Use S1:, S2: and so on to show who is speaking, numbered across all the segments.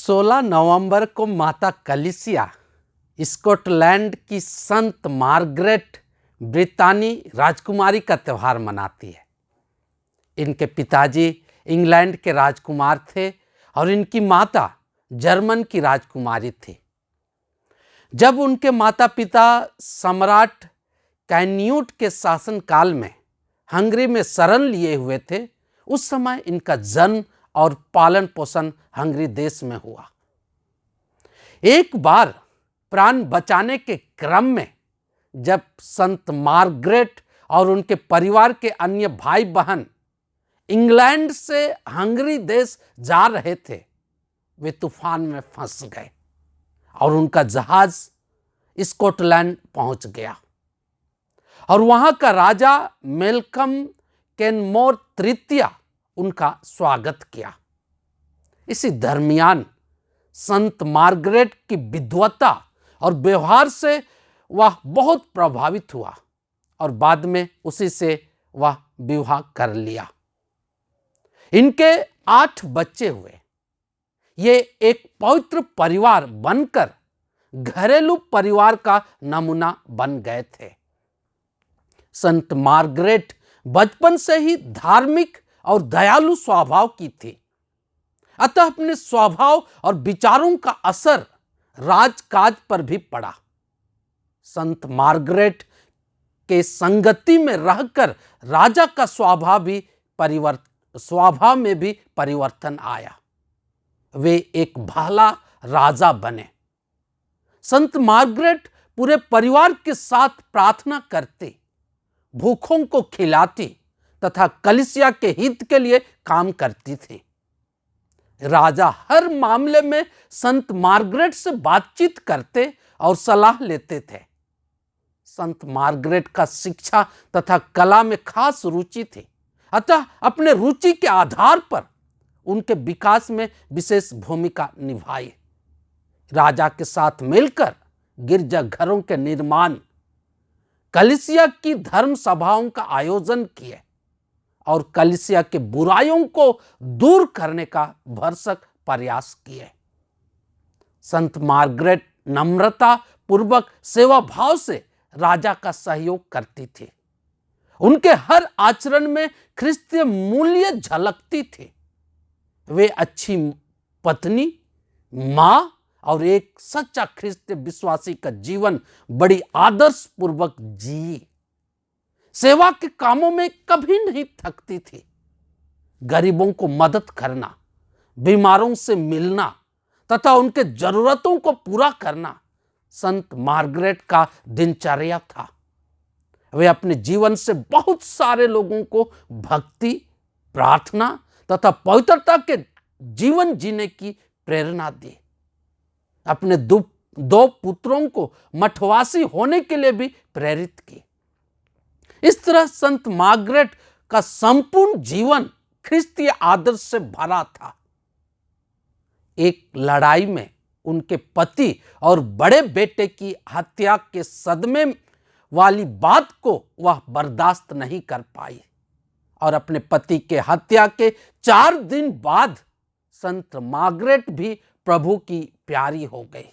S1: 16 नवंबर को माता कलीसिया स्कॉटलैंड की संत मार्गरेट ब्रितानी राजकुमारी का त्यौहार मनाती है। इनके पिताजी इंग्लैंड के राजकुमार थे और इनकी माता जर्मन की राजकुमारी थी। जब उनके माता पिता सम्राट कैन्यूट के शासनकाल में हंगरी में शरण लिए हुए थे, उस समय इनका जन्म और पालन पोषण हंगरी देश में हुआ। एक बार प्राण बचाने के क्रम में जब संत मार्गरेट और उनके परिवार के अन्य भाई बहन इंग्लैंड से हंगरी देश जा रहे थे, वे तूफान में फंस गए और उनका जहाज स्कॉटलैंड पहुंच गया और वहां का राजा मेलकम कैनमोर तृतीय उनका स्वागत किया। इसी दरमियान संत मार्गरेट की विद्वता और व्यवहार से वह बहुत प्रभावित हुआ और बाद में उसी से वह विवाह कर लिया। इनके 8 बच्चे हुए। ये एक पवित्र परिवार बनकर घरेलू परिवार का नमूना बन गए थे। संत मार्गरेट बचपन से ही धार्मिक और दयालु स्वभाव की थी, अतः अपने स्वभाव और विचारों का असर राजकाज पर भी पड़ा। संत मार्गरेट के संगति में रहकर राजा का स्वभाव में भी परिवर्तन आया। वे एक भला राजा बने। संत मार्गरेट पूरे परिवार के साथ प्रार्थना करते, भूखों को खिलाती तथा कलीसिया के हित के लिए काम करती थी। राजा हर मामले में संत मार्गरेट से बातचीत करते और सलाह लेते थे। संत मार्गरेट का शिक्षा तथा कला में खास रुचि थी, अतः अपने रुचि के आधार पर उनके विकास में विशेष भूमिका निभाई। राजा के साथ मिलकर गिरजाघरों के निर्माण, कलीसिया की धर्म सभाओं का आयोजन किए और कलीसिया के बुराइयों को दूर करने का भरसक प्रयास किए। संत मार्गरेट नम्रता पूर्वक सेवा भाव से राजा का सहयोग करती थी। उनके हर आचरण में ख्रिस्तीय मूल्य झलकती थी। वे अच्छी पत्नी, मां और एक सच्चा ख्रिस्तीय विश्वासी का जीवन बड़ी आदर्श पूर्वक जी। सेवा के कामों में कभी नहीं थकती थी। गरीबों को मदद करना, बीमारों से मिलना तथा उनके जरूरतों को पूरा करना संत मार्गरेट का दिनचर्या था। वे अपने जीवन से बहुत सारे लोगों को भक्ति, प्रार्थना तथा पवित्रता के जीवन जीने की प्रेरणा दी। अपने 2 पुत्रों को मठवासी होने के लिए भी प्रेरित की। इस तरह संत मार्गरेट का संपूर्ण जीवन ख्रिस्तीय आदर्श से भरा था। एक लड़ाई में उनके पति और बड़े बेटे की हत्या के सदमे वाली बात को वह बर्दाश्त नहीं कर पाई और अपने पति के हत्या के 4 दिन बाद संत मार्गरेट भी प्रभु की प्यारी हो गई।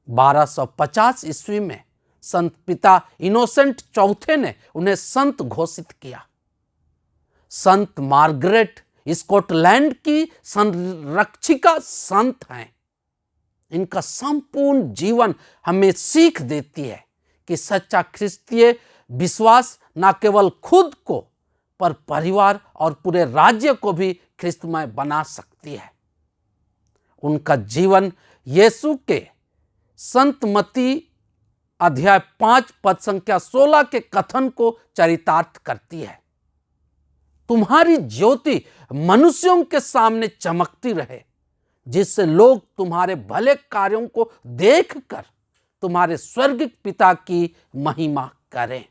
S1: 1250 ईस्वी में संत पिता इनोसेंट चौथे ने उन्हें संत घोषित किया। संत मार्गरेट स्कॉटलैंड की संरक्षिका संत हैं। इनका संपूर्ण जीवन हमें सीख देती है कि सच्चा ख्रिस्तीय विश्वास न केवल खुद को पर परिवार और पूरे राज्य को भी ख्रिस्तमय बना सकती है। उनका जीवन यीशु के संत मत्ती अध्याय 5 पद संख्या 16 के कथन को चरितार्थ करती है। तुम्हारी ज्योति मनुष्यों के सामने चमकती रहे, जिससे लोग तुम्हारे भले कार्यों को देखकर तुम्हारे स्वर्गीय पिता की महिमा करें।